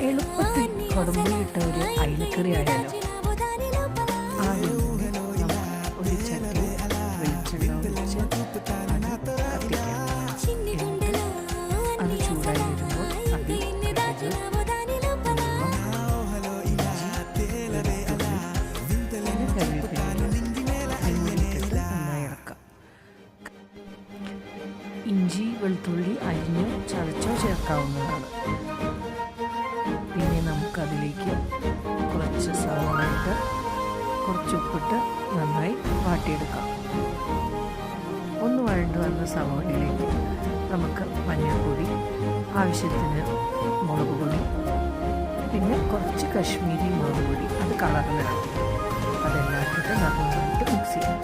എളുപ്പത്തിൽ കൊടമ്പുളിയിട്ട ഒരു അയിലക്കറി ആയാലോ. ആദ്യം ഒരു ചട്ടി വെളിച്ചെണ്ണ ഒഴിച്ച് അത് കത്തിക്കാം. എന്നിട്ട് അത് ചൂടായി വരുമ്പോൾ അതിൽ നന്നായി ഇളക്കാം. ഇഞ്ചി വെളുത്തുള്ളി അരിഞ്ഞ് ചതച്ചോ ചേർക്കാവുന്നതാണ്. പിന്നെ നമുക്കതിലേക്ക് കുറച്ച് സവാള ഇട്ട് കുറച്ച് ഉപ്പിട്ട് നന്നായി വാട്ടിയെടുക്കാം. ഒന്ന് വഴണ്ടു വന്ന സവാളയിലേക്ക് നമുക്ക് മഞ്ഞൾപ്പൊടി, ആവശ്യത്തിന് മുളക് പൊടി, പിന്നെ കുറച്ച് കശ്മീരി മുളക് പൊടി, അത് കളറിനാണ്. അതെല്ലാം ഇട്ടിട്ട് നന്നായിട്ട് മിക്സ് ചെയ്യാം.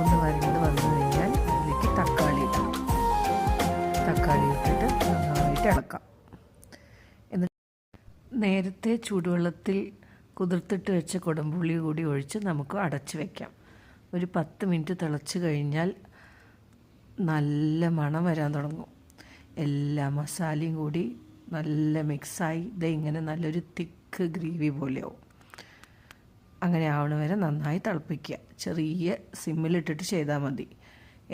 ഒന്ന് വഴണ്ട് വന്നു കഴിഞ്ഞാൽ അതിലേക്ക് തക്കാളി ഇടണം. തക്കാളി ഇട്ടിട്ട് നന്നായിട്ട് ഇളക്കാം. എന്നിട്ട് നേരത്തെ ചൂടുവെള്ളത്തിൽ കുതിർത്തിട്ട് വെച്ച കുടംപുളി കൂടി ഒഴിച്ച് നമുക്ക് അടച്ച് വയ്ക്കാം. ഒരു 10 മിനിറ്റ് തിളച്ച് കഴിഞ്ഞാൽ നല്ല മണം വരാൻ തുടങ്ങും. എല്ലാ മസാലയും കൂടി നല്ല മിക്സായി ഇങ്ങനെ നല്ലൊരു തിക്ക് ഗ്രേവി പോലെയാവും. അങ്ങനെ ആവണ വരെ നന്നായി തിളപ്പിക്കുക. ചെറിയ സിമ്മിലിട്ടിട്ട് ചെയ്താൽ മതി.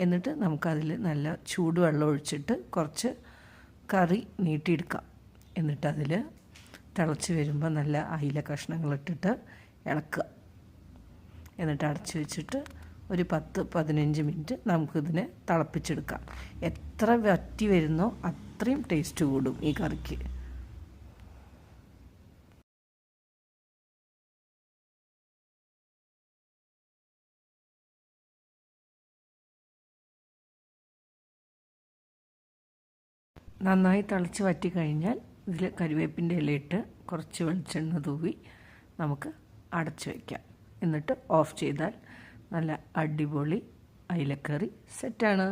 എന്നിട്ട് നമുക്കതിൽ നല്ല ചൂടുവെള്ളം ഒഴിച്ചിട്ട് കുറച്ച് കറി നീട്ടിയെടുക്കാം. എന്നിട്ടതിൽ തിളച്ച് വരുമ്പോൾ നല്ല അയില കഷ്ണങ്ങളിട്ടിട്ട് ഇളക്കുക. എന്നിട്ട് അടച്ച് വെച്ചിട്ട് ഒരു 10-15 മിനിറ്റ് നമുക്കിതിനെ തിളപ്പിച്ചെടുക്കാം. എത്ര വറ്റി വരുന്നോ അത്രയും ടേസ്റ്റ് കൂടും ഈ കറിക്ക്. നന്നായി തിളച്ച് വറ്റി കഴിഞ്ഞാൽ ഇതിൽ കരിവേപ്പിൻ്റെ ഇലയിട്ട് കുറച്ച് വെളിച്ചെണ്ണ തൂവി നമുക്ക് അടച്ച് വയ്ക്കാം. എന്നിട്ട് ഓഫ് ചെയ്താൽ നല്ല അടിപൊളി അയിലക്കറി സെറ്റാണ്.